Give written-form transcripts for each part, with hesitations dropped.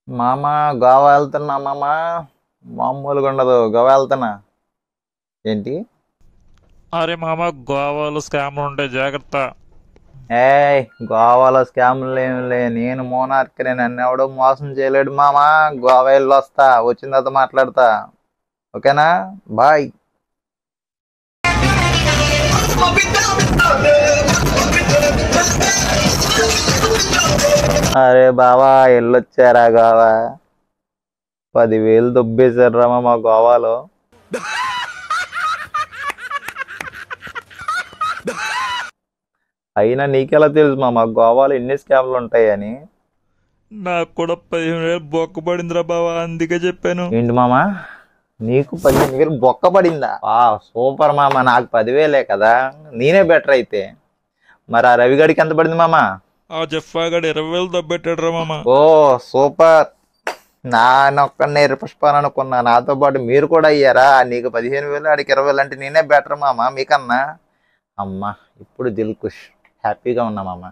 మామ గోవా వెళ్తున్నా మామ. మామూలుగా ఉండదు, గోవా వెళ్తున్నా. ఏంటి? అరే మామ, గోవాలో స్కామ్లు ఉంటాయి, జాగ్రత్త. ఏయ్, గోవాలో స్కామ్లు ఏమి లే. నేను మోనార్క్, నన్ను ఎవడో మోసం చేయలేడు మామ. గోవా వెళ్ళి వస్తా, వచ్చిన తర్వాత మాట్లాడతా. ఓకేనా? బాయ్. అరే బావా, వెళ్ళొచ్చారా గోవా? 10,000 దొబ్బేశారు మా గోవాలో. అయినా నీకెలా తెలుసు మా గోవాలో ఎన్ని స్కామ్లు ఉంటాయని? నాకు కూడా 15,000 బొక్క పడిందిరా బావా, అందుకే చెప్పాను. ఏంటి మామా, నీకు 15,000 బొక్క పడిందా? సూపర్ మామ. నాకు 10,000 కదా, నేనే బెటర్ అయితే. మరి ఆ రవిగడికి ఎంత పడింది మామా? ఆ జఫ్ఫాగాడు 20,000 దబ్బెట్టాడు రా మామ. ఓ సూపర్. నానొక్కడిని పుష్పాన్ని అనుకున్నా, నాతో పాటు మీరు కూడా అయ్యారా? నీకు 15,000, ఆడికి 20,000 అంటే నేనే బెటర్ మామ మీకన్నా. అమ్మా, ఇప్పుడు దిల్ ఖుష్, హ్యాపీగా ఉన్నా మామ.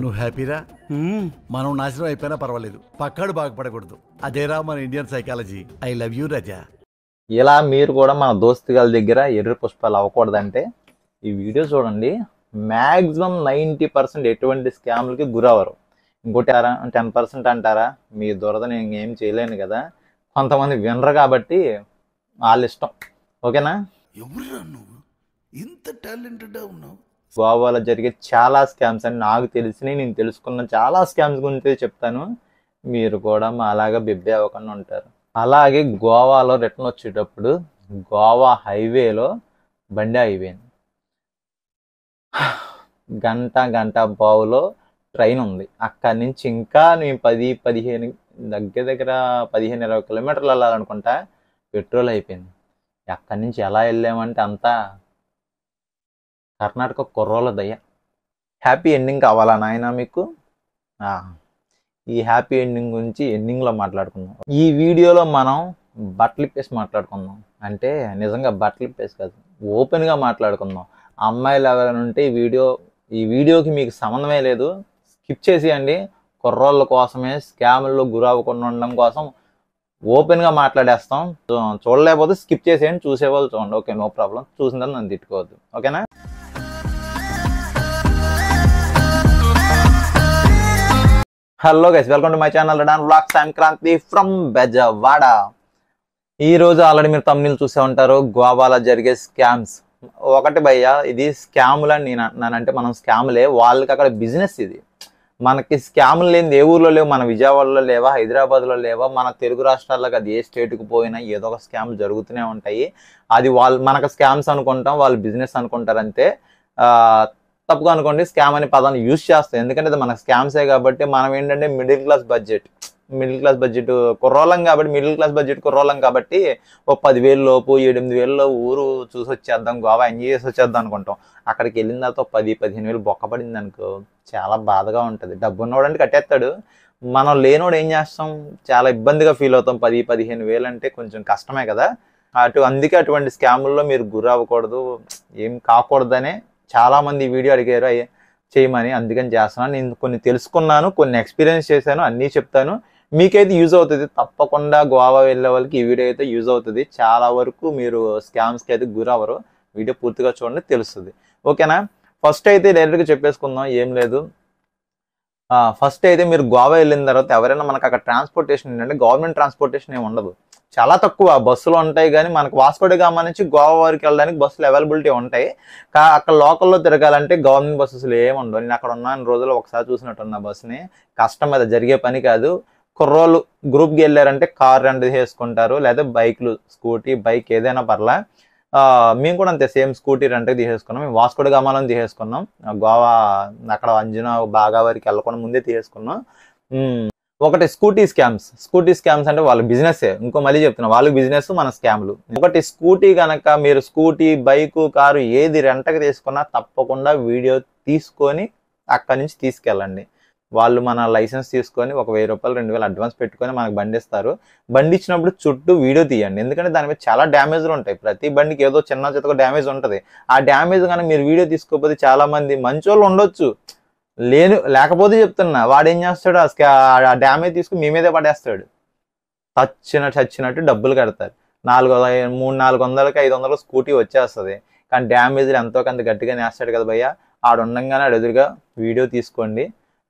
నువ్వు హ్యాపీరా? మనం నాశనం అయిపోయినా పర్వాలేదు, పక్కాడు బాగుపడకూడదు. అదేరా మన Indian psychology. I love you Raza. ఇలా మీరు కూడా మన దోస్తుగాల దగ్గర ఎర్రి పుష్పాలు అవ్వకూడదంటే ఈ వీడియో చూడండి. మ్యాక్సిమం 90% ఎటువంటి స్కామ్లకి గురవరు. ఇంకోటి 10% అంటారా? మీ దురద నేను ఏం చేయలేను కదా. కొంతమంది వినరు కాబట్టి వాళ్ళ ఇష్టం. ఓకేనా? ఎవరురా నువ్వు, ఇంత టాలెంటెడ్ ఉన్నావు? గోవాలో జరిగే చాలా స్కామ్స్ అని నాకు తెలిసినవి, నేను తెలుసుకున్న చాలా స్కామ్స్ గురించి చెప్తాను. మీరు కూడా మా అలాగా బిబ్బే అవ్వకుండా ఉంటారు. అలాగే గోవాలో రిటర్న్ వచ్చేటప్పుడు గోవా హైవేలో బండి అయిపోయింది. గంట బావులో ట్రైన్ ఉంది. అక్కడి నుంచి ఇంకా నేను 10-15 దగ్గర 15-20 కిలోమీటర్లు వెళ్ళాలనుకుంటా. పెట్రోల్ అయిపోయింది. అక్కడి నుంచి ఎలా వెళ్ళామంటే అంతా కర్ణాటక కుర్రోళ్ళ దయ్య. హ్యాపీ ఎండింగ్ కావాలా నాయన మీకు? ఈ హ్యాపీ ఎండింగ్ గురించి ఎండింగ్లో మాట్లాడుకుందాం. ఈ వీడియోలో మనం బట్టలు ఇప్పేసి మాట్లాడుకుందాం. అంటే నిజంగా బట్టలు ఇప్పేసి కాదు, ఓపెన్గా మాట్లాడుకుందాం. అమ్మాయిలు ఎవరైనా ఉంటే ఈ వీడియోకి మీకు సంబంధమే లేదు, స్కిప్ చేసేయండి. కుర్రోళ్ళ కోసమే, స్కామ్ల్లో గురవ్వకుండా ఉండడం కోసం ఓపెన్గా మాట్లాడేస్తాం. చూడలేకపోతే స్కిప్ చేసేయండి, చూసేవాళ్ళు చూడండి. Okay, no problem. చూసిన తర్వాత నన్ను తిట్టుకోవద్దు. ఓకేనా? Hello guys, welcome to my channel రడాన్ vlogs. I'm Kranthi from Bezawada. ఈ రోజు ఆల్రెడీ మీరు తమ్ముళ్ళు చూసే ఉంటారు, గోవాలో జరిగే స్కామ్స్. ఒకటి భయ్యా, ఇది స్కాములు అని నేను అంటున్నానంటే మనం స్కాములే, వాళ్ళకి అక్కడ బిజినెస్ ఇది. మనకి స్కాములు లేని ఏ ఊర్లో లేవు. మన విజయవాడలో లేవా, హైదరాబాద్లో లేవా, మన తెలుగు రాష్ట్రాలకు అది ఏ స్టేట్కి పోయినా ఏదో ఒక స్కామ్ జరుగుతూనే ఉంటాయి. అది వాళ్ళు మనకు స్కామ్స్ అనుకుంటాం, వాళ్ళు బిజినెస్ అనుకుంటారు అంతే. తప్పుగా అనుకోండి, స్కామ్ అనే పదాన్ని యూజ్ చేస్తాం, ఎందుకంటే అది మనకు స్కామ్సే కాబట్టి. మనం ఏంటంటే మిడిల్ క్లాస్ బడ్జెట్ కుర్రోళ్ళం కాబట్టి, మిడిల్ క్లాస్ బడ్జెట్ కుర్రోళ్ళం కాబట్టి ఓ 10,000 లోపు 8,000 ఊరు చూసి వచ్చేద్దాం, గోవా ఎంజాయ్ చేసి వచ్చేద్దాం అనుకుంటాం. అక్కడికి వెళ్ళిన తర్వాత 10-15 బొక్క పడింది అనుకో, చాలా బాధగా ఉంటుంది. డబ్బు ఉన్నవాడంటే కట్టేస్తాడు, మనం లేనోడు ఏం చేస్తాం, చాలా ఇబ్బందిగా ఫీల్ అవుతాం. 10-15 అంటే కొంచెం కష్టమే కదా. అందుకే అటువంటి స్కాముల్లో మీరు గురవ్వకూడదు, ఏం కాకూడదనే చాలా మంది వీడియో అడిగారు చేయమని, అందుకని చేస్తున్నాను. నేను కొన్ని తెలుసుకున్నాను, కొన్ని ఎక్స్పీరియన్స్ చేశాను, అన్నీ చెప్తాను. మీకైతే యూజ్ అవుతుంది. తప్పకుండా గోవా వెళ్ళే వాళ్ళకి ఈ వీడియో అయితే యూజ్ అవుతుంది. చాలా వరకు మీరు స్కామ్స్కి అయితే గురవ్వరు. వీడియో పూర్తిగా చూడండి, తెలుస్తుంది. ఓకేనా? ఫస్ట్ అయితే డైరెక్ట్గా చెప్పేసుకుందాం, ఏం లేదు. ఫస్ట్ అయితే మీరు గోవా వెళ్ళిన తర్వాత ఎవరైనా మనకు అక్కడ ట్రాన్స్పోర్టేషన్ ఏంటంటే గవర్నమెంట్ ట్రాన్స్పోర్టేషన్ ఏమి ఉండదు, చాలా తక్కువ. బస్సులు ఉంటాయి కానీ మనకు వాస్కో డి గామా నుంచి గోవా వరకు వెళ్ళడానికి బస్సులు అవైలబిలిటీ ఉంటాయి. అక్కడ లోకల్లో తిరగాలంటే గవర్నమెంట్ బస్సెస్లు ఏమి ఉండవు. నేను అక్కడ ఉన్న రోజులు ఒకసారి చూసినట్టున్న బస్సుని. కష్టం, అది జరిగే పని కాదు. కుర్రోళ్ళు గ్రూప్కి వెళ్ళారంటే కార్ రెంట్ తీసుకుంటారు, లేదా బైక్లు, స్కూటీ, బైక్ ఏదైనా పర్లా. మేము కూడా అంతే, సేమ్ స్కూటీ రెంట్కి తీసేసుకున్నాం. మేము వాస్కో డి గామాలో తీసేసుకున్నాం. గోవా అక్కడ అంజనా బాగా వరకు వెళ్ళకుండా ముందే తీసేసుకున్నాం. ఒకటి స్కూటీ స్కామ్స్ అంటే వాళ్ళ బిజినెస్. ఇంకో మళ్ళీ చెప్తున్నా, వాళ్ళకి బిజినెస్, మన స్కామ్లు. ఒకటి స్కూటీ కనుక మీరు స్కూటీ, బైకు, కారు ఏది రెంట్కి తీసుకున్నా తప్పకుండా వీడియో తీసుకొని అక్కడి నుంచి తీసుకెళ్ళండి. వాళ్ళు మన లైసెన్స్ తీసుకొని ఒక 1,000 రూపాయలు 2,000 అడ్వాన్స్ పెట్టుకొని మనకు బండి ఇస్తారు. బండి ఇచ్చినప్పుడు చుట్టూ వీడియో తీయండి, ఎందుకంటే దాని మీద చాలా డ్యామేజ్లు ఉంటాయి. ప్రతి బండికి ఏదో చిన్న చితక డ్యామేజ్ ఉంటుంది. ఆ డ్యామేజ్ కానీ మీరు వీడియో తీసుకోకపోతే, చాలా మంది మంచోళ్ళు ఉండొచ్చు, లేకపోతే చెప్తున్నా, వాడు ఏం చేస్తాడు, ఆ డ్యామేజ్ తీసుకుని మీ మీదే పడేస్తాడు. చచ్చినట్టు డబ్బులు కడతారు. 400-400కి 500 స్కూటీ వచ్చేస్తుంది, కానీ డ్యామేజ్లు ఎంతో కొంత గట్టిగా నేస్తాడు కదా భయ్య. ఆడుండగానే ఆడు ఎదురుగా వీడియో తీసుకోండి,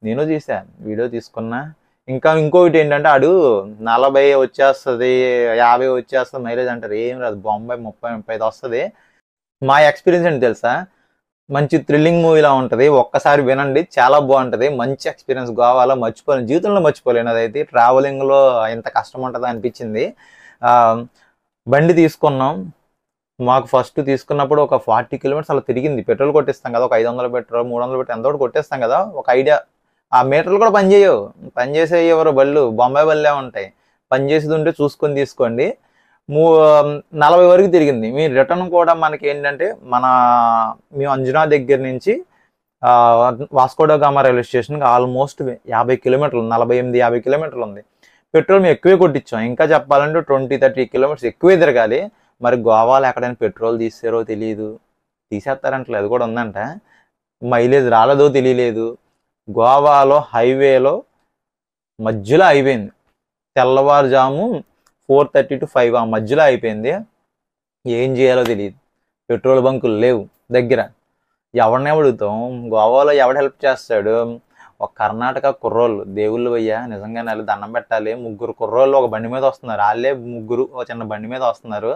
నేను తీసాను, వీడియో తీసుకున్నా. ఇంకొకటి ఏంటంటే ఆడు 40 వచ్చేస్తుంది, 50 వచ్చేస్తుంది మైలేజ్ అంటారు. ఏం రాదు, బొంబాయి 30-35 వస్తుంది. మా ఎక్స్పీరియన్స్ ఏంటి తెలుసా, మంచి థ్రిల్లింగ్ మూవీలా ఉంటుంది. ఒక్కసారి వినండి, చాలా బాగుంటుంది. మంచి ఎక్స్పీరియన్స్, గోవాలో మర్చిపోలేను, జీవితంలో మర్చిపోలేను. అదైతే ట్రావెలింగ్లో ఎంత కష్టం ఉంటుందో అనిపించింది. బండి తీసుకున్నాం. మాకు ఫస్ట్ తీసుకున్నప్పుడు ఒక 40 కిలోమీటర్స్ అలా తిరిగింది. పెట్రోల్ కొట్టిస్తాం కదా, ఒక 500 పెట్రోల్ 300 పెట్రోల్ ఎంతో కొట్టేస్తాం కదా, ఒక ఐడియా. ఆ మీటర్లు కూడా పనిచేయవు, పనిచేసే ఎవరు బళ్ళు బొంబాయి బళ్ళే ఉంటాయి. పనిచేసేది ఉంటే చూసుకొని తీసుకోండి. 40 వరకు తిరిగింది. మీ రిటర్న్ కూడా మనకి ఏంటంటే, మేము అంజనా దగ్గర నుంచి వాస్కోడ గామా రైల్వే స్టేషన్కి ఆల్మోస్ట్ 50 కిలోమీటర్లు, 48-50 కిలోమీటర్లు ఉంది. పెట్రోల్ మేము ఎక్కువే కొట్టించాం. ఇంకా చెప్పాలంటే 20-30 కిలోమీటర్స్ ఎక్కువే తిరగాలి. మరి గోవాలో ఎక్కడైనా పెట్రోల్ తీసారో తెలియదు, తీసేస్తారంటలే, అది కూడా ఉందంట. మైలేజ్ రాలేదో తెలియలేదు. గోవాలో హైవేలో మధ్యలో అయిపోయింది. తెల్లవారుజాము 4:30 to 5 ఆ మధ్యలో అయిపోయింది. ఏం చేయాలో తెలియదు, పెట్రోల్ బంకులు లేవు దగ్గర. ఎవరినే అడుగుతాం, గోవాలో ఎవడు హెల్ప్ చేస్తాడు? ఒక కర్ణాటక కుర్రోళ్ళు, దేవుళ్ళు భయ్యా, నిజంగానే వాళ్ళు దండం పెట్టాలి. 3 కుర్రోళ్ళు ఒక బండి మీద వస్తున్నారు. వాళ్ళే 3 ఒక చిన్న బండి మీద వస్తున్నారు.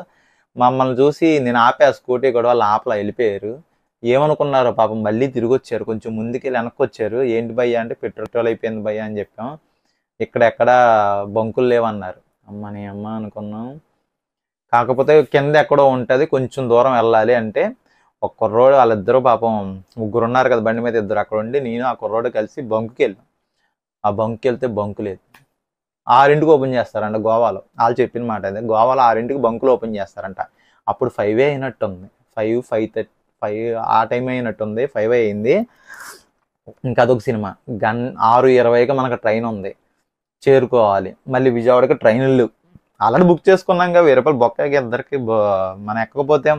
మమ్మల్ని చూసి నేను ఆపే స్కూటీ కూడా వాళ్ళు ఆపలా, వెళ్ళిపోయారు. ఏమనుకున్నారు పాపం, మళ్ళీ తిరిగి వచ్చారు, కొంచెం ముందుకి వెనక్కి వచ్చారు. ఏంటి భయ్యా అంటే, పెట్రోల్ అయిపోయింది భయ్యా అని చెప్పాం. ఎక్కడ బంకులు లేవన్నారు. అమ్మని అమ్మ అనుకున్నాం. కాకపోతే కింద ఎక్కడో ఉంటుంది, కొంచెం దూరం వెళ్ళాలి అంటే. ఒక కుర్రోడు, వాళ్ళిద్దరూ పాపం 3 ఉన్నారు కదా బండి మీద, 2 అక్కడ ఉండి నేను ఆ కుర్రోడు కలిసి బంకుకి వెళ్ళాం. ఆ బంకుకి వెళ్తే బంకు లేదు. 6ంటికి ఓపెన్ చేస్తారంట గోవాలో. వాళ్ళు చెప్పిన మాట అదే, గోవాలో 6ంటికి బంకులు ఓపెన్ చేస్తారంట. అప్పుడు 5 అయినట్టుంది, 5 ఆ టైం అయినట్టుంది, 5 అయింది. ఇంకా అదొక సినిమా. 6:20కి మనకు ట్రైన్ ఉంది, చేరుకోవాలి. మళ్ళీ విజయవాడకి ట్రైన్లు ఆల్రెడీ బుక్ చేసుకున్నాం కదా, 1000 రూపాయలు బొక్కకి ఇద్దరికి. మనం ఎక్కకపోతే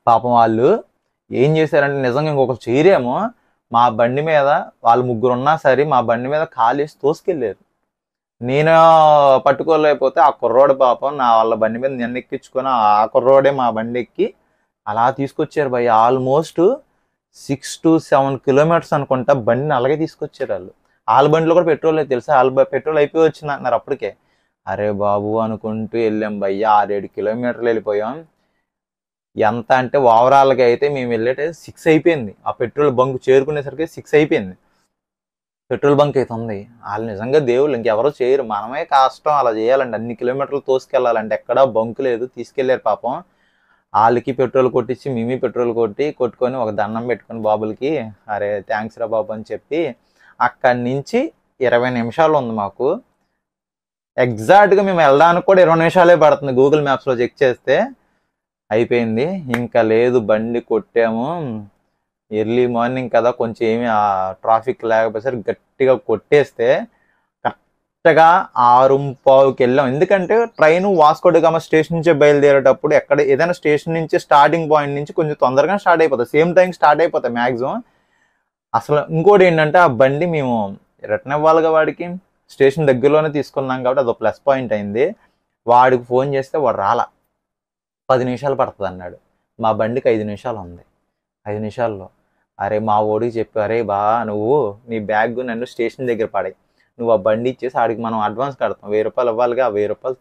పాపం వాళ్ళు ఏం చేశారంటే, నిజంగా ఇంకొకరు చేయరేమో, మా బండి మీద వాళ్ళు 3 ఉన్నా సరే మా బండి మీద కాలేసి తోసుకెళ్ళారు. నేను పట్టుకోలేకపోతే ఆ కుర్రోడు పాపం వాళ్ళ బండి మీద నన్ను ఎక్కించుకొని ఆ కుర్రోడే మా బండి ఎక్కి అలా తీసుకొచ్చారు భయ్య. ఆల్మోస్ట్ 6 to 7 కిలోమీటర్స్ అనుకుంటా బండిని అలాగే తీసుకొచ్చారు వాళ్ళు. వాళ్ళ బండిలో కూడా పెట్రోల్ లేదు తెలుసా, వాళ్ళ పెట్రోల్ అయిపోయి వచ్చింది అంటున్నారు అప్పటికే. అరే బాబు అనుకుంటూ వెళ్ళాం భయ్య, 6-7 కిలోమీటర్లు వెళ్ళిపోయాం. ఎంత అంటే ఓవరాల్గా అయితే మేము వెళ్ళేటే 6 అయిపోయింది. ఆ పెట్రోల్ బంక్ చేరుకునేసరికి 6 అయిపోయింది. పెట్రోల్ బంక్ అయితే ఉంది. వాళ్ళు నిజంగా దేవుళ్ళు, ఇంకెవరో చేయరు, మనమే కష్టం అలా చేయాలండి. అన్ని కిలోమీటర్లు తోసుకెళ్ళాలంటే ఎక్కడా బంకు లేదు, తీసుకెళ్లారు పాపం. వాళ్ళకి పెట్రోల్ కొట్టించి మేమే పెట్రోల్ కొట్టుకొని ఒక దండం పెట్టుకొని బాబులకి, అరే థ్యాంక్స్ రా బాబు అని చెప్పి, అక్కడి నుంచి 20 నిమిషాలు ఉంది మాకు. ఎగ్జాక్ట్గా మేము వెళ్ళడానికి కూడా 20 నిమిషాలే పడుతుంది, గూగుల్ మ్యాప్స్లో చెక్ చేస్తే. అయిపోయింది, ఇంకా లేదు, బండి కొట్టాము. ఎర్లీ మార్నింగ్ కదా, కొంచెం ఏమి ట్రాఫిక్ లేకపోతే గట్టిగా కొట్టేస్తే కరెక్ట్గా 6:15కి వెళ్ళాం. ఎందుకంటే ట్రైన్ వాస్కో డి గామా స్టేషన్ నుంచి బయలుదేరేటప్పుడు ఎక్కడ ఏదైనా స్టేషన్ నుంచి స్టార్టింగ్ పాయింట్ నుంచి కొంచెం తొందరగా స్టార్ట్ అయిపోతుంది, సేమ్ టైం స్టార్ట్ అయిపోతాయి మ్యాక్సిమం. అసలు ఇంకోటి ఏంటంటే, ఆ బండి మేము రిటర్న్ ఇవ్వాలిగా వాడికి, స్టేషన్ దగ్గరలోనే తీసుకున్నాం కాబట్టి అదొక ప్లస్ పాయింట్ అయింది. వాడికి ఫోన్ చేస్తే వాడు రాలా, 10 నిమిషాలు పడుతుంది అన్నాడు. మా బండికి 5 నిమిషాలు ఉంది. 5 నిమిషాల్లో అరే మా ఓడికి చెప్పి, అరే బా నువ్వు నీ బ్యాగ్ నన్ను స్టేషన్ దగ్గర పడాయి, నువ్వు ఆ బండి ఇచ్చేసి ఆడికి మనం అడ్వాన్స్ కడతాం, 1000 రూపాయలు ఇవ్వాలిగా, 1000 రూపాయలు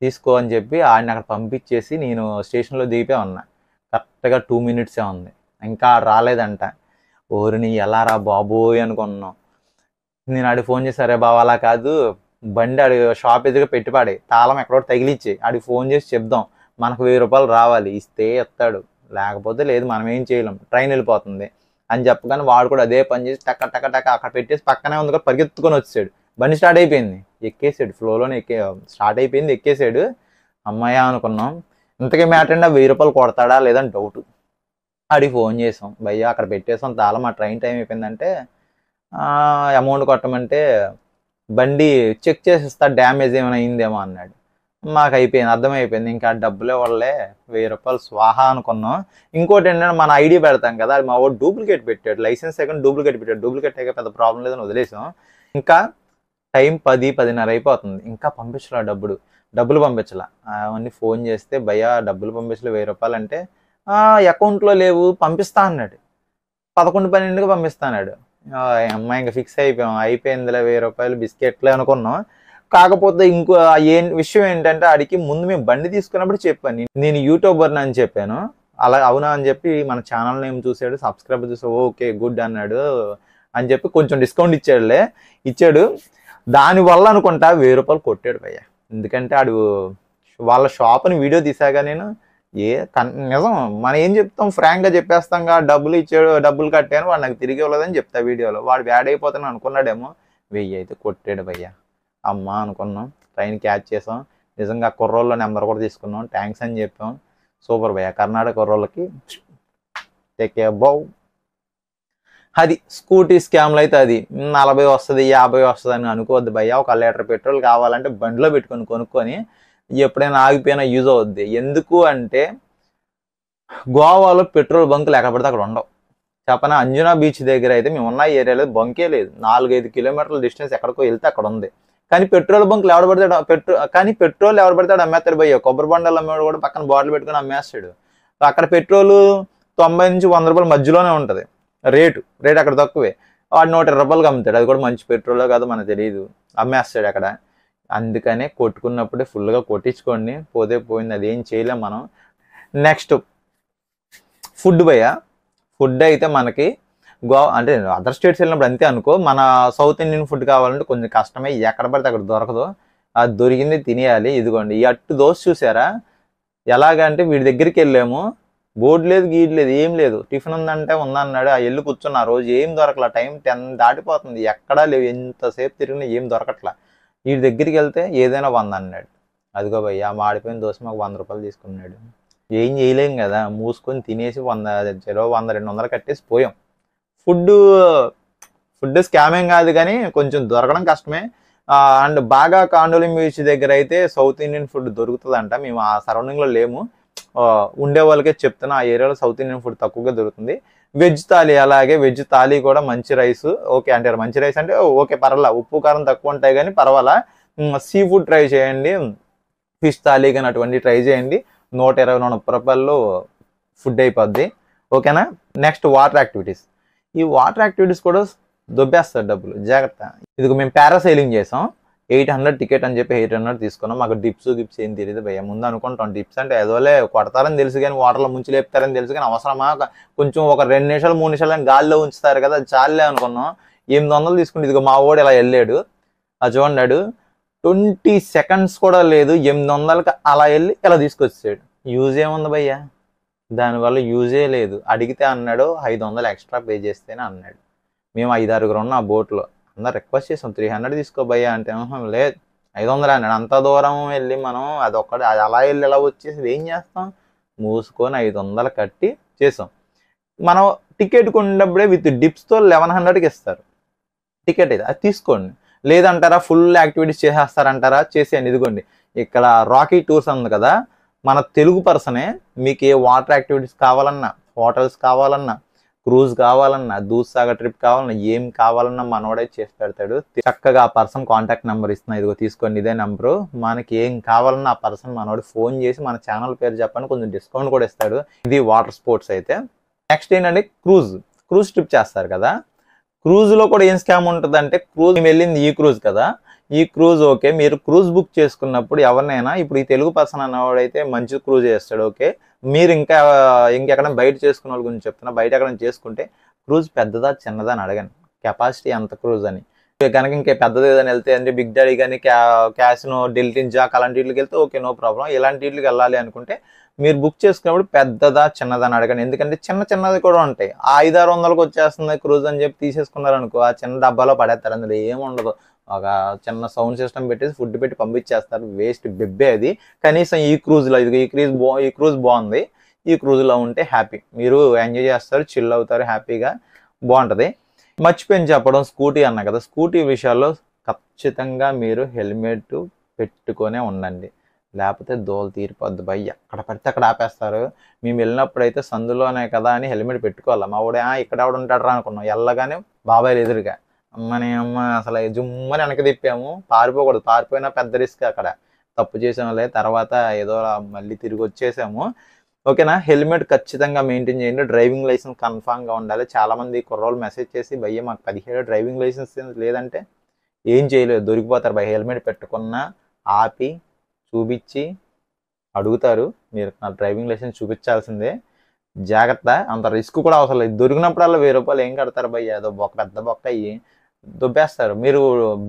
తీసుకో అని చెప్పి ఆడిని అక్కడ పంపించేసి నేను స్టేషన్లో దిగిపోయి ఉన్నా. కరెక్ట్గా 2 minutes ఉంది, ఇంకా రాలేదంట. ఓరిని ఎలా రా బాబోయ్ అనుకున్నాం. నేను ఆడికి ఫోన్ చేసి, అరే బాబు అలా కాదు, బండి ఆడి షాప్ ఎదురుగా పెట్టిపాడే, తాళం ఎక్కడో తగిలిచ్చి ఆడికి ఫోన్ చేసి చెప్దాం, మనకు 1000 రూపాయలు రావాలి, ఇస్తే ఎత్తాడు, లేకపోతే లేదు, మనం ఏం చేయలేం, ట్రైన్ వెళ్ళిపోతుంది అని చెప్పగానే వాడు కూడా అదే పని చేసి టక్క అక్కడ పెట్టేసి పక్కనే ఉంది కదా పరిగెత్తుకొని వచ్చాడు. బండి స్టార్ట్ అయిపోయింది, ఎక్కేసాడు, ఫ్లోలోనే స్టార్ట్ అయిపోయింది, ఎక్కేసాడు. అమ్మాయ అనుకున్నాం. ఇంతకీ మ్యాటర్ అంటే 1000 రూపాయలు కొడతాడా లేదని డౌట్. ఆడికి ఫోన్ చేసాం, భయ్యా అక్కడ పెట్టేసాం తాళం, మా ట్రైన్ టైం అయిపోయిందంటే అమౌంట్ కొట్టమంటే బండి చెక్ చేసిస్తా, డ్యామేజ్ ఏమైనా అయిందేమో అన్నాడు. మాకు అయిపోయింది, అర్థమైపోయింది. ఇంకా డబ్బులే వాళ్ళే 1000 రూపాయలు స్వాహా అనుకున్నాం. ఇంకోటి ఏంటంటే మన ఐడి పెడతాం కదా, అది మా వాడు డూప్లికేట్ పెట్టాడు. లైసెన్స్ సెకండ్ డూప్లికేట్ పెట్టాడు. డూప్లికేట్ అయితే పెద్ద ప్రాబ్లం లేదని వదిలేసాం. ఇంకా టైం 10-10:30 అయిపోతుంది. ఇంకా పంపించలే డబ్బులు పంపించలే. అవన్నీ ఫోన్ చేస్తే భయ్యా డబ్బులు పంపించలే 1000 రూపాయలు అంటే అకౌంట్లో లేవు పంపిస్తా అన్నాడు. 11-12కి పంపిస్తాడు. అమ్మాయి ఇంకా ఫిక్స్ అయిపోయిందిలే 1000 రూపాయలు బిస్కెట్లే అనుకున్నాం. కాకపోతే ఇంకో విషయం ఏంటంటే ఆడికి ముందు మేము బండి తీసుకున్నప్పుడు చెప్పాను, నేను యూట్యూబర్ని అని చెప్పాను. అలా అవునా అని చెప్పి మన ఛానల్ నేమ్ చూసాడు, సబ్స్క్రైబ్ చూసి ఓకే గుడ్ అన్నాడు అని చెప్పి కొంచెం డిస్కౌంట్ ఇచ్చాడు. దానివల్ల అనుకుంటా 1000 రూపాయలు కొట్టాడు భయ్య. ఎందుకంటే ఆడు వాళ్ళ షాప్ని వీడియో తీసాగా నేను నిజం మనం ఏం చెప్తాం, ఫ్రాంక్గా చెప్పేస్తాంగా. డబ్బులు ఇచ్చాడు, డబ్బులు కట్టాను, వాడు నాకు తిరిగి ఇవ్వలేదని చెప్తా వీడియోలో. వాడు బ్యాడ్ అయిపోతాను అనుకున్నాడేమో. 1000 అయితే కొట్టాడు భయ్య. అమ్మా అనుకున్నాం, ట్రైన్ క్యాచ్ చేసాం. నిజంగా కుర్రోళ్ళ నెంబర్ కూడా తీసుకున్నాం, థ్యాంక్స్ అని చెప్పాం. సూపర్ భయ్య, కర్ణాటక కుర్రోళ్ళకి టేక్ కేర్ బౌ. అది స్కూటీ స్కామ్లు అయితే అది 40 వస్తుంది 50 వస్తుంది అని అనుకోవద్దు భయ్య. 1 లీటర్ పెట్రోల్ కావాలంటే బండిలో పెట్టుకొని కొనుక్కొని ఎప్పుడైనా ఆగిపోయినా యూజ్ అవుద్ది. ఎందుకు అంటే గోవాలో పెట్రోల్ బంకులు ఎక్కడ పడితే అక్కడ ఉండవు. చెప్పనా, అంజునా బీచ్ దగ్గర అయితే మేము ఉన్న ఏరియాలో బంకే లేదు. 4-5 కిలోమీటర్ల డిస్టెన్స్ ఎక్కడికో వెళ్తే అక్కడ ఉంది. కానీ పెట్రోల్ బంకులు ఎవరు పడతాడు, పెట్రోల్ ఎవరు పడతాడు అమ్మేస్తాడు భయ్య. కొబ్బరి బండలు అమ్మేవాడు కూడా పక్కన బాటిల్ పెట్టుకుని అమ్మేస్తాడు. అక్కడ పెట్రోల్ 90 నుంచి 100 రూపాయల మధ్యలోనే ఉంటుంది రేటు అక్కడ తక్కువే. వాడు 120 రూపాయలకి అమ్ముతాడు. అది కూడా మంచి పెట్రోల్లో కాదు మనకు తెలియదు, అమ్మేస్తాడు అక్కడ. అందుకనే కొట్టుకున్నప్పుడే ఫుల్గా కొట్టించుకోండి, పోతే పోయింది, అది ఏం చేయలేం మనం. నెక్స్ట్ ఫుడ్ భయ్య. ఫుడ్ అయితే మనకి అంటే అదర్ స్టేట్స్ వెళ్ళినప్పుడు అంతే అనుకో. మన సౌత్ ఇండియన్ ఫుడ్ కావాలంటే కొంచెం కష్టమే, ఎక్కడ పడితే అక్కడ దొరకదు. అది దొరికింది తినేయాలి. ఇదిగోండి ఈ అట్టు దోశ చూసారా, ఎలాగంటే వీడి దగ్గరికి వెళ్ళాము, బోర్డు లేదు గీడ్ లేదు ఏం లేదు. టిఫిన్ ఉందంటే ఉందన్నాడు. ఆ వెళ్ళి కూర్చున్న రోజు ఏం దొరకలా. టైం 10 దాటిపోతుంది, ఎక్కడా లేవు. ఎంతసేపు తిరిగినా ఏం దొరకట్లా. వీడి దగ్గరికి వెళ్తే ఏదైనా 100 అన్నాడు. అదిగో భయ్య మాడిపోయిన దోశ మాకు 100 రూపాయలు తీసుకున్నాడు. ఏం చేయలేం కదా, మూసుకొని తినేసి 100-200 కట్టేసి పోయాం. ఫుడ్ స్కామేం కాదు కానీ కొంచెం దొరకడం కష్టమే. అండ్ బాగా కాండోలిం బీచ్ దగ్గర అయితే సౌత్ ఇండియన్ ఫుడ్ దొరుకుతుందంట. మేము ఆ సరౌండింగ్లో లేము, ఉండే వాళ్ళకే చెప్తున్నా. ఆ ఏరియాలో సౌత్ ఇండియన్ ఫుడ్ తక్కువగా దొరుకుతుంది. వెజ్ థాలీ, అలాగే వెజ్ థాలీ కూడా మంచి రైస్ ఓకే అంటారు. మంచి రైస్ అంటే ఓకే పర్వాలా, ఉప్పు కారం తక్కువ ఉంటాయి కానీ పర్వాలా. సీ ఫుడ్ ట్రై చేయండి, ఫిష్ థాలీ కానీ అటువంటి ట్రై చేయండి. 120-130 రూపాయల్లో ఫుడ్ అయిపోద్ది. ఓకేనా. Next water activities. ఈ వాటర్ యాక్టివిటీస్ కూడా దొబ్బేస్తారు డబ్బులు, జాగ్రత్త. ఇది మేము పారాసైలింగ్ చేసాం, 800 టికెట్ అని చెప్పి 800 తీసుకున్నాం. మాకు గిప్స్ ఏం తెలియదు భయ్య. ముందు అనుకుంటాం డిప్స్ అంటే ఏదోలే కొడతారని తెలుసు కానీ, వాటర్లో ముంచి లేపుతారని తెలుసు కానీ, అవసరమా కొంచెం ఒక 2 నిమిషాలు 3 నిమిషాలు అని గాల్లో ఉంచుతారు కదా, చాలే అనుకున్నాం. 800 తీసుకుంటే ఇదిగో మా వాడు ఇలా వెళ్ళాడు, అది చూడండి 20 సెకండ్స్ కూడా లేదు, 800కి అలా వెళ్ళి ఇలా తీసుకొచ్చాడు. యూజ్ ఏముంది భయ్య, దానివల్ల యూజే లేదు. అడిగితే అన్నాడు 500 ఎక్స్ట్రా పే చేస్తేనే అన్నాడు. మేము 5-6 ఉన్నాం ఆ బోట్లో. అందరు రిక్వెస్ట్ చేసాం 300 తీసుకో భయ్య అంటే, లేదు 500 అన్నాడు. అంత దూరం వెళ్ళి మనం అదొక్కటి అలా వెళ్ళి ఇలా వచ్చేసి ఏం చేస్తాం, మూసుకొని 500 కట్టి చేసాం. మనం టికెట్ కొన్నప్పుడే విత్ డిప్స్తో 1100కి ఇస్తారు టికెట్. అయితే అది తీసుకోండి. లేదంటారా ఫుల్ యాక్టివిటీస్ చేసేస్తారంటారా, చేసేయండి. ఇదిగోండి ఇక్కడ రాకీ టూర్స్ ఉంది కదా, మన తెలుగు పర్సనే మీకు ఏ వాటర్ యాక్టివిటీస్ కావాలన్నా, హోటల్స్ కావాలన్నా, క్రూజ్ కావాలన్నా, దూద్సాగర్ ట్రిప్ కావాలన్నా, ఏం కావాలన్నా మనోడే చేసి పెడతాడు. చక్కగా ఆ పర్సన్ కాంటాక్ట్ నెంబర్ ఇస్తున్నా, ఇదిగో తీసుకోండి ఇదే నెంబరు. మనకి ఏం కావాలన్నా ఆ పర్సన్ మనోడు ఫోన్ చేసి మన ఛానల్ పేరు చెప్పని కొంచెం డిస్కౌంట్ కూడా ఇస్తాడు. ఇది వాటర్ స్పోర్ట్స్ అయితే. నెక్స్ట్ ఏంటంటే క్రూజ్ ట్రిప్ చేస్తారు కదా, క్రూజ్లో కూడా ఏం స్కామ్ ఉంటుంది అంటే, క్రూజ్ మేము వెళ్ళింది ఈ క్రూజ్ కదా, ఈ క్రూజ్ ఓకే. మీరు క్రూజ్ బుక్ చేసుకున్నప్పుడు ఎవరినైనా, ఇప్పుడు ఈ తెలుగు పర్సన్ అన్నవాడైతే మంచి క్రూజ్ చేస్తాడు ఓకే. మీరు ఇంకెక్కడ బయట చేసుకున్న వాళ్ళ గురించి చెప్తున్నా, బయట ఎక్కడ చేసుకుంటే క్రూజ్ పెద్దదా చిన్నదా అని అడగండి, కెపాసిటీ ఎంత క్రూజ్ అని. కనుక ఇంకే పెద్దది ఏదైనా వెళ్తే అంటే బిగ్ డాడీ కానీ క్యాసినో, డెల్టిన్ జాక్ అలాంటి వీటికి వెళ్తే ఓకే నో ప్రాబ్లం. ఇలాంటి వీటికి వెళ్ళాలి అనుకుంటే మీరు బుక్ చేసుకున్నప్పుడు పెద్దదా చిన్నదా అని అడగండి. ఎందుకంటే చిన్నది కూడా ఉంటాయి. 500-600కి వచ్చేస్తుంది క్రూజ్ అని చెప్పి తీసేసుకున్నారనుకో, ఆ చిన్న డబ్బాలో పడేస్తారు, అందులో ఏముండదు. ఒక చిన్న సౌండ్ సిస్టమ్ పెట్టేసి ఫుడ్ పెట్టి పంపించేస్తారు, వేస్ట్ బెబ్బే అది. కనీసం ఈ క్రూజ్లో ఈ క్రూజ్ బాగుంది, ఈ క్రూజ్లో ఉంటే హ్యాపీ, మీరు ఎంజాయ్ చేస్తారు, చిల్ అవుతారు, హ్యాపీగా బాగుంటుంది. మర్చిపోయిన చెప్పడం, స్కూటీ అన్నా కదా, స్కూటీ విషయాల్లో ఖచ్చితంగా మీరు హెల్మెట్ పెట్టుకొనే ఉండండి. లేకపోతే దోలు తీరిపోద్ది భయ్. ఎక్కడ పడితే అక్కడ ఆపేస్తారు. మేము వెళ్ళినప్పుడు అయితే సందులోనే కదా అని హెల్మెట్ పెట్టుకోవాలి. మా ఊడే ఇక్కడ ఎవడు ఉంటాడు రా అనుకున్నాం. వెళ్ళగానే బాబాయ్ ఎదురుగా అమ్మని అమ్మ అసలు జుమ్మని వెనక తిప్పాము. పారిపోకూడదు, పారిపోయినా పెద్ద రిస్క్. అక్కడ తప్పు చేసాములే, తర్వాత ఏదో మళ్ళీ తిరిగి వచ్చేసాము. ఓకేనా. హెల్మెట్ ఖచ్చితంగా మెయింటైన్ చేయండి. డ్రైవింగ్ లైసెన్స్ కన్ఫామ్గా ఉండాలి. చాలామంది కుర్రోళ్ళు మెసేజ్ చేసి భయ్య మాకు 17 డ్రైవింగ్ లైసెన్స్ లేదంటే ఏం చేయలేదు, దొరికిపోతారు భయ్య. హెల్మెట్ పెట్టుకున్నా ఆపి చూపించి అడుగుతారు, మీరు నా డ్రైవింగ్ లైసెన్స్ చూపించాల్సిందే, జాగ్రత్త. అంత రిస్క్ కూడా అవసరం లేదు. దొరికినప్పుడల్లా 1000 రూపాయలు ఏం కడతారు భయ్య, ఏదో పెద్ద బొక్క అయ్యి దుబ్బేస్తారు. మీరు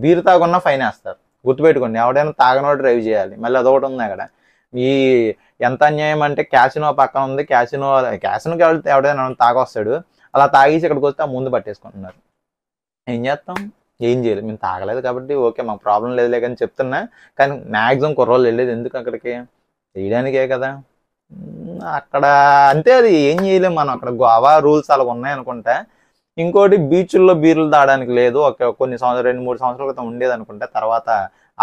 బీరు తాగున్నా ఫైన్ వేస్తారు. గుర్తుపెట్టుకోండి, ఎవడైనా తాగనోడు డ్రైవ్ చేయాలి. మళ్ళీ అదొకటి ఉంది అక్కడ. ఈ ఎంత అన్యాయం అంటే క్యాసినో పక్కన ఉంది, క్యాసినోకి వెళ్తే ఎవడైనా తాగొస్తాడు, అలా తాగేసి ఇక్కడికి వస్తే ముందు పట్టేసుకుంటున్నారు. ఏం చేస్తాం, ఏం చేయలేదు. మేము తాగలేదు కాబట్టి ఓకే మాకు ప్రాబ్లం లేదులే కానీ చెప్తున్నా. కానీ మ్యాక్సిమం కుర్రోళ్ళు వెళ్ళేది ఎందుకు అక్కడికి, వేయడానికే కదా. అక్కడ అంతే, అది ఏం చేయలేము మనం. అక్కడ గోవా రూల్స్ అలా ఉన్నాయనుకుంటా. ఇంకోటి బీచ్ల్లో బీర్లు తాగడానికి లేదు. కొన్ని 2-3 సంవత్సరాల క్రితం ఉండేది అనుకుంటా, తర్వాత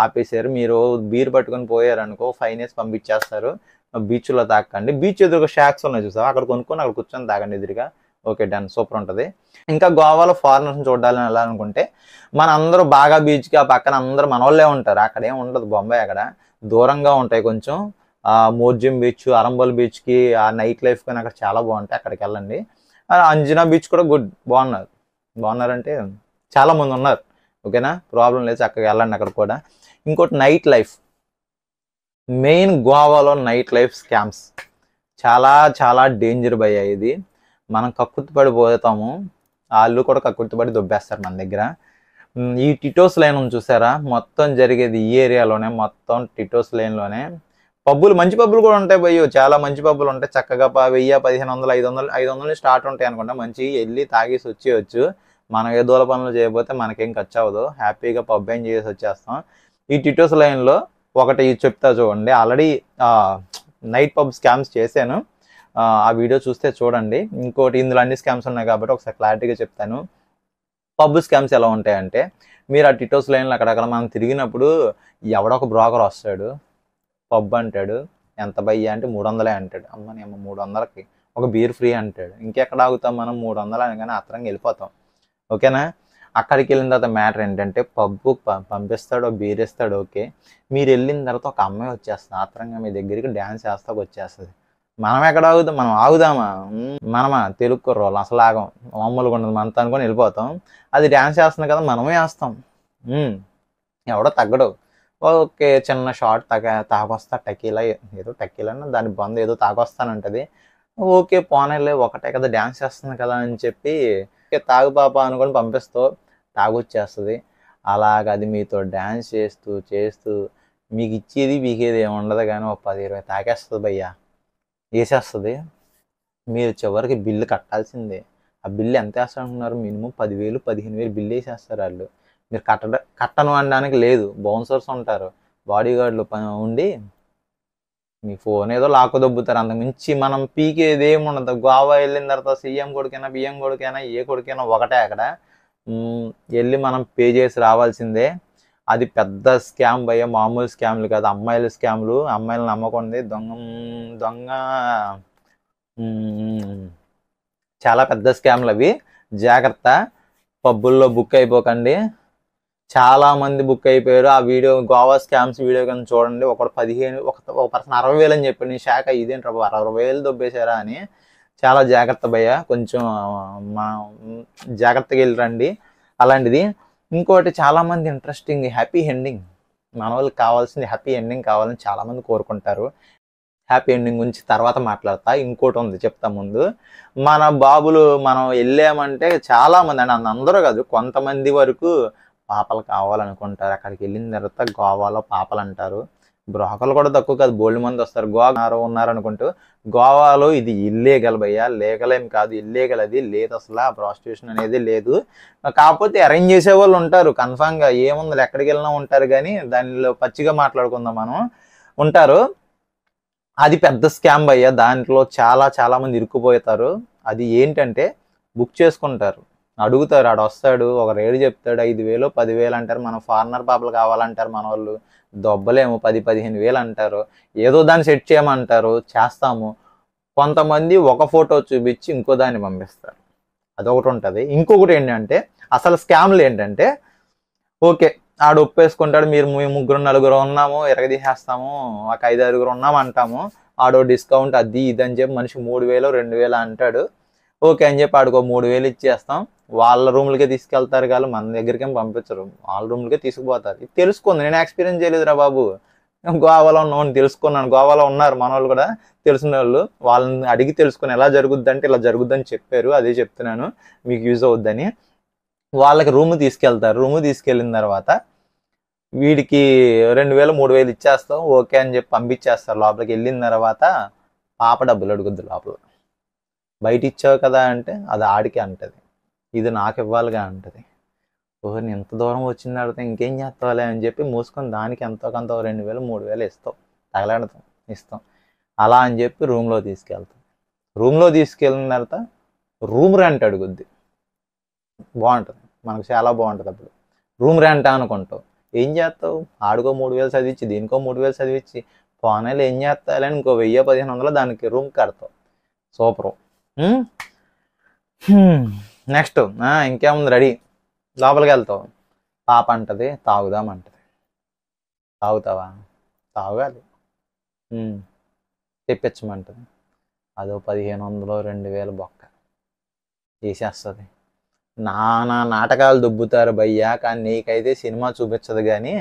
ఆపేశారు. మీరు బీర్ పట్టుకొని పోయారనుకో ఫైన్ వేసి పంపించేస్తారు. బీచ్లో తాకండి. బీచ్ ఎదురుగా షాక్స్ ఉన్నాయి చూసావా, అక్కడ కొనుక్కొని అక్కడ కూర్చొని తాగండి ఎదురుగా. ఓకే డన్, సూపర్ ఉంటుంది. ఇంకా గోవాలో ఫారినర్స్ని చూడాలని వెళ్ళాలనుకుంటే మన అందరూ బాగా బీచ్కి ఆ పక్కన అందరూ మన వాళ్ళే ఉంటారు. అక్కడ ఏం ఉండదు బొంబాయి. అక్కడ దూరంగా ఉంటాయి కొంచెం. మోర్జిం బీచ్, అరంబల్ బీచ్కి ఆ నైట్ లైఫ్ కానీ అక్కడ చాలా బాగుంటాయి. అక్కడికి వెళ్ళండి. అంజనా బీచ్ కూడా బాగున్నారంటే చాలా మంది ఉన్నారు. ఓకేనా, ప్రాబ్లం లేదు, చక్కగా వెళ్ళండి అక్కడ కూడా. ఇంకోటి నైట్ లైఫ్, మెయిన్ గోవాలో నైట్ లైఫ్ స్కామ్స్ చాలా చాలా డేంజర్ భయ్యా. ఇది మనం కక్కుర్తి పడిపోతాము, వాళ్ళు కూడా కక్కుర్తి పడి దొబ్బేస్తారు మన దగ్గర. ఈ టిటోస్ లైన్ ఉంది చూసారా, మొత్తం జరిగేది ఈ ఏరియాలోనే, మొత్తం టిటోస్ లైన్లోనే. పబ్బులు, మంచి పబ్బులు కూడా ఉంటాయి భయ్యో, చాలా మంచి పబ్బులు ఉంటాయి. చక్కగా 1000, 1500, 500 స్టార్ట్ ఉంటాయి అనుకుంటా. మంచి వెళ్ళి తాగేసి వచ్చేయచ్చు. మనం ఏ దూల పనులు చేయకపోతే మనకేం ఖర్చు అవ్వదు, హ్యాపీగా పబ్ ఏం చేసి వచ్చేస్తాం. ఈ టిటోస్ లైన్లో ఒకటి చెప్తా చూడండి. ఆల్రెడీ నైట్ పబ్ స్కామ్స్ చేశాను, ఆ వీడియో చూస్తే చూడండి. ఇంకోటి ఇందులో అన్ని స్కామ్స్ ఉన్నాయి కాబట్టి ఒకసారి క్లారిటీగా చెప్తాను. పబ్ స్కామ్స్ ఎలా ఉంటాయంటే, మీరు ఆ టిటోస్ లైన్లో అక్కడక్కడ మనం తిరిగినప్పుడు ఎవడో ఒక బ్రోకర్ వస్తాడు, పబ్ అంటాడు, ఎంత భయ్యా అంటే 300 అంటాడు. అమ్మని అమ్మ 300కి ఒక బీర్ ఫ్రీ అంటాడు. ఇంకెక్కడ ఆగుతాం మనం, 300 అని కానీ ఆత్రంగా వెళ్ళిపోతాం. ఓకేనా. అక్కడికి వెళ్ళిన తర్వాత మ్యాటర్ ఏంటంటే పబ్బు పంపిస్తాడు, బీర్ ఇస్తాడు. ఓకే, మీరు వెళ్ళిన తర్వాత ఒక అమ్మాయి వచ్చేస్తుంది ఆత్రంగా మీ దగ్గరికి, డ్యాన్స్ చేస్తాకు వచ్చేస్తుంది. మనం ఎక్కడ ఆగుతాం, మనం ఆగుదామా, మనమా తెలుగు కుర్రోళ్ళు అసలు ఆగం, మామూలుగా ఉండదు మనతో అనుకొని వెళ్ళిపోతాం. అది డ్యాన్స్ చేస్తుంది కదా మనమే వేస్తాం, ఎవడో తగ్గడు. ఓకే చిన్న షార్ట్ తాగొస్తా, టకీలా ఏదో టకీలా దాని బంద్ ఏదో తాగొస్తానంటది. ఓకే పోనేలే, ఒకటే కదా డ్యాన్స్ చేస్తుంది కదా అని చెప్పి తాగు పాప అనుకొని పంపిస్తూ తాగొచ్చేస్తుంది. అలాగ అది మీతో డ్యాన్స్ చేస్తూ చేస్తూ మీకు ఇచ్చేది మీకేది ఏమి ఉండదు కానీ ఒక 10-20 తాగేస్తుంది భయ్యా, వేసేస్తుంది. మీరు చివరికి బిల్లు కట్టాల్సిందే. ఆ బిల్లు ఎంత వేస్తారంటున్నారు, మినిమం 10,000, 15,000 బిల్లు వేసేస్తారు వాళ్ళు. మీరు కట్టను అనడానికి లేదు, బౌన్సర్స్ ఉంటారు, బాడీ గార్డులు ఉండి మీ ఫోన్ ఏదో లాక్కు దొబ్బుతారు. అంతకుమించి మనం పీకేది ఏముండదు. గోవా వెళ్ళిన తర్వాత సీఎం కొడుకైనా బియ్యం కొడుకైనా ఏ కొడుకైనా ఒకటే. అక్కడ వెళ్ళి మనం పే చేసి రావాల్సిందే. అది పెద్ద స్కామ్ భయ్య, మామూలు స్కామ్లు కాదు, అమ్మాయిల స్కామ్లు. అమ్మాయిలు నమ్మకండి, దొంగ చాలా పెద్ద స్కామ్లు అవి, జాగ్రత్త. పబ్బుల్లో బుక్ అయిపోకండి. చాలా మంది బుక్ అయిపోయారు. ఆ వీడియో గోవా స్కామ్స్ వీడియో కానీ చూడండి. ఒకడు 15, ఒక పర్సన్ 60,000 అని చెప్పాడు. నేను షాక్, ఇదేంటి 60,000 దొబ్బేశారా అని. చాలా జాగ్రత్త భయ్య, కొంచెం జాగ్రత్తగా వెళ్ళి రండి అలాంటిది. ఇంకోటి చాలామంది ఇంట్రెస్టింగ్ హ్యాపీ ఎండింగ్, మన వాళ్ళకి కావాల్సింది హ్యాపీ ఎండింగ్ కావాలని చాలామంది కోరుకుంటారు. హ్యాపీ ఎండింగ్ గురించి తర్వాత మాట్లాడతా. ఇంకోటి ఉంది చెప్తా ముందు. మన బాబులు మనం వెళ్ళామంటే చాలామంది అంటే అందరూ కాదు, కొంతమంది వరకు పాపలు కావాలనుకుంటారు. అక్కడికి వెళ్ళిన తర్వాత గోవాలో పాపలు అంటారు. బ్రోకర్లు కూడా తక్కువ కాదు, బోల్డ్ మంది వస్తారు. గోవా ఉన్నారనుకుంటూ. గోవాలో ఇది ఇల్లీగల్ భయ్యా, లీగల్ ఏం కాదు, ఇల్లీగల్. అది లేదు అసలు, ఆ ప్రాస్టిట్యూషన్ అనేది లేదు. కాకపోతే అరేంజ్ చేసే వాళ్ళు ఉంటారు కన్ఫామ్గా, ఏముంది ఎక్కడికి వెళ్ళినా ఉంటారు. కానీ దానిలో పచ్చిగా మాట్లాడుకుందాం మనం, ఉంటారు. అది పెద్ద స్కామ్ భయ్యా, దాంట్లో చాలా చాలా మంది ఇరుక్కుపోతారు. అది ఏంటంటే బుక్ చేసుకుంటారు. అడుగుతారు, ఆడు వస్తాడు ఒక రేటు చెప్తాడు, 5,000 10,000 అంటారు. మనం ఫారినర్ పాపలు కావాలంటారు మన వాళ్ళు, దొబ్బలేము 10-15,000 అంటారు. ఏదో దాన్ని సెట్ చేయమంటారు, చేస్తాము. కొంతమంది ఒక ఫోటో చూపించి ఇంకో దాన్ని పంపిస్తారు, అదొకటి ఉంటుంది. ఇంకొకటి ఏంటంటే అసలు స్కామ్లు ఏంటంటే, ఓకే ఆడు ఒప్పేసుకుంటాడు, మీరు 3-4 ఉన్నాము ఎరగదీసేస్తాము, ఒక 5-6 ఉన్నాము అంటాము, ఆడో డిస్కౌంట్ అది ఇది అని చెప్పి మనిషి 3,000 2,000 అంటాడు. ఓకే అని చెప్పి ఆడికో 3,000 ఇచ్చేస్తాం. వాళ్ళ రూమ్లకే తీసుకెళ్తారు కానీ మన దగ్గరికి ఏం పంపించరు, వాళ్ళ రూమ్లకే తీసుకుపోతారు. ఇది తెలుసుకుంది, నేను ఎక్స్పీరియన్స్ చేయలేదురా బాబు, గోవాలో ఉన్నవాడిని తెలుసుకున్నాను. గోవాలో ఉన్నారు మన వాళ్ళు కూడా తెలిసిన వాళ్ళు, వాళ్ళని అడిగి తెలుసుకుని ఎలా జరుగుద్ది అంటే ఇలా జరుగుద్దని చెప్పారు, అదే చెప్తున్నాను మీకు యూజ్ అవుద్దని. వాళ్ళకి రూమ్ తీసుకెళ్తారు. రూమ్ తీసుకెళ్ళిన తర్వాత వీడికి 2,000 3,000 ఇచ్చేస్తాం, ఓకే అని చెప్పి పంపించేస్తారు. లోపలికి వెళ్ళిన తర్వాత పాప డబ్బులు అడుగుద్ది లోపల. బయట ఇచ్చావు కదా అంటే అది ఆడికి అంటది, ఇది నాకు ఇవ్వాలిగా అంటది. ఓహో నేను ఎంత దూరం వచ్చిన తర్వాత ఇంకేం చేస్తావులే అని చెప్పి మూసుకొని దానికి ఎంతో కొంత 2,000 3,000 ఇస్తాం, తగలాడతాం, ఇస్తాం. అలా అని చెప్పి రూమ్లో తీసుకెళ్తాం. రూమ్లో తీసుకెళ్ళిన తర్వాత రూమ్ రెంట్ అడుగుద్ది. బాగుంటుంది, మనకు చాలా బాగుంటుంది. అప్పుడు రూమ్ రెంట్ అనుకుంటావు, ఏం చేస్తావు, ఆడుకో 3,000 చదివించి దీనికో 3,000 చదివించి పోనేలు ఏం చేస్తావులే ఇంకో 1,000-1,500 దానికి రూమ్ కడతావు. సూపరు. నెక్స్ట్ ఇంకేముంది, రెడీ లోపలికి వెళ్తావు. పాప అంటది తాగుదామంటది. తాగుతావా, తాగాలి, తెప్పించమంటది. అదో 1,500 2,000 బొక్క చేసేస్తుంది. నానా నాటకాలు దొబ్బుతారు భయ్యా, కానీ నీకైతే సినిమా చూపించదు కానీ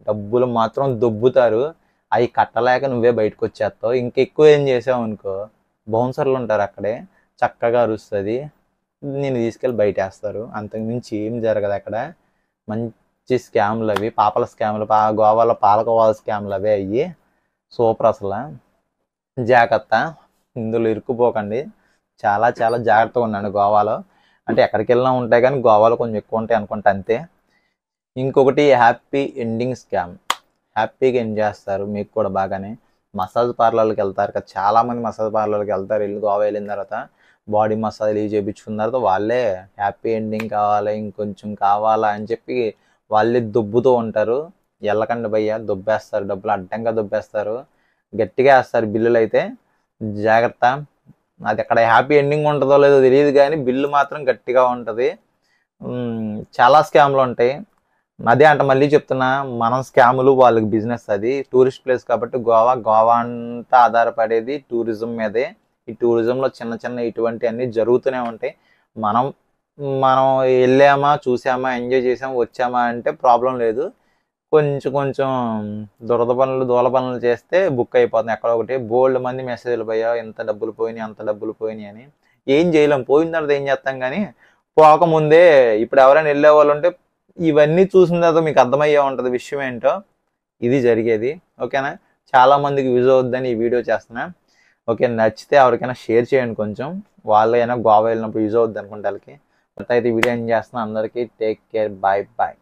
డబ్బులు మాత్రం దొబ్బుతారు. అవి కట్టలేక నువ్వే బయటకు వచ్చేస్తావు. ఇంకెక్కువ ఏం చేసావు అనుకో, బౌన్సర్లు ఉంటారు అక్కడే, చక్కగా అరుస్తుంది, నేను తీసుకెళ్ళి బయట వేస్తారు. అంతకుమించి ఏం జరగదు అక్కడ. మంచి స్కామ్లు అవి, పాపల స్కామ్లు, గోవాలో పాలకోవాల స్కామ్లు అవే అయ్యి. సూపర్ అసలు. జాగ్రత్త, ఇందులో ఇరుక్కుపోకండి, చాలా చాలా జాగ్రత్తగా ఉన్నాను గోవాలో. అంటే ఎక్కడికి వెళ్ళినా ఉంటాయి కానీ గోవాలో కొంచెం ఎక్కువ ఉంటాయి అనుకుంటా, అంతే. ఇంకొకటి హ్యాపీ ఎండింగ్ స్కామ్. హ్యాపీగా ఎండ్ చేస్తారు మీకు కూడా బాగానే. మసాజ్ పార్లర్కి వెళ్తారు కదా, చాలామంది మసాజ్ పార్లర్కి వెళ్తారు. వెళ్ళి గోవా వెళ్ళిన తర్వాత బాడీ మసాజ్ ఇవి చేయించుకున్న తర్వాత వాళ్ళే హ్యాపీ ఎండింగ్ కావాలి, ఇంకొంచెం కావాలా అని చెప్పి వాళ్ళే దొబ్బుతూ ఉంటారు. వెళ్ళకండి భయ్య, దొబ్బేస్తారు, డబ్బులు అడ్డంగా దొబ్బేస్తారు, గట్టిగా వేస్తారు బిల్లులు అయితే. జాగ్రత్త. అది అక్కడ హ్యాపీ ఎండింగ్ ఉంటుందో లేదో తెలియదు కానీ బిల్లు మాత్రం గట్టిగా ఉంటుంది. చాలా స్కామ్లు ఉంటాయి. అదే అంట, మళ్ళీ చెప్తున్నా, మనం స్కాములు వాళ్ళకి బిజినెస్. అది టూరిస్ట్ ప్లేస్ కాబట్టి గోవా అంతా ఆధారపడేది టూరిజం మీదే. ఈ టూరిజంలో చిన్న చిన్న ఇటువంటి అన్నీ జరుగుతూనే ఉంటాయి. మనం వెళ్ళామా, చూసామా, ఎంజాయ్ చేసామా, వచ్చామా అంటే ప్రాబ్లం లేదు. కొంచెం దూల పనులు చేస్తే బుక్ అయిపోతుంది. ఎక్కడ ఒకటి బోల్డ్ మంది మెసేజ్లు పోయా, ఎంత డబ్బులు పోయినాయి అంత డబ్బులు పోయినాయి అని. ఏం చేయలేం, పోయిన తర్వాత ఏం చేస్తాం కానీ పోకముందే ఇప్పుడు ఎవరైనా వెళ్ళే వాళ్ళు ఉంటే ఇవన్నీ చూసిన తర్వాత మీకు అర్థమయ్యే ఉంటుంది విషయం ఏంటో. ఇది జరిగేది. ఓకేనా, చాలా మందికి యూజ్ అవుద్దని ఈ వీడియో చేస్తున్నా. ఓకే, నచ్చితే ఎవరికైనా షేర్ చేయండి, కొంచెం వాళ్ళు అయినా గోవా వెళ్ళినప్పుడు యూజ్ అవుద్ది అనుకుంటే వాళ్ళకి. అయితే ఈ వీడియో ఏం చేస్తున్నా, అందరికీ టేక్ కేర్, బాయ్ బాయ్.